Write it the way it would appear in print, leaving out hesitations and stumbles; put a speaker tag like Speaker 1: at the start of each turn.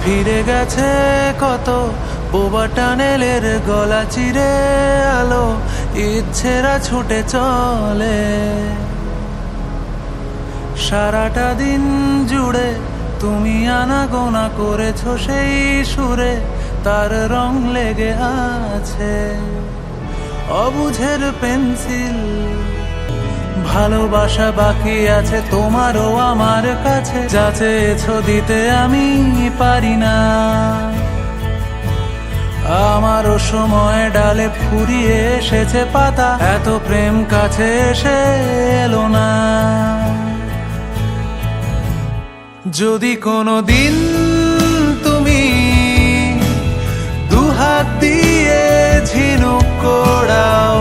Speaker 1: ফিরে গেছে কত বোবা টানেলের গলা চিরে আলো ইচ্ছেরা ছুটে চলে। সারাটা দিন জুড়ে তুমি আনাগোনা করেছো সেই সুরে, তার রং লেগে আছে অবুঝের পেন্সিল। ভালোবাসা বাকি আছে তোমারও আমার কাছে, যা চেয়েছো দিতে আমি পারি না। আমারও সময় ডালে ফুরিয়ে এসেছে পাতা, এত প্রেম কাছে এসে এলো না। যদি কোনো দিন তুমি দুহাত দিয়ে ঝিনুক কোড়াও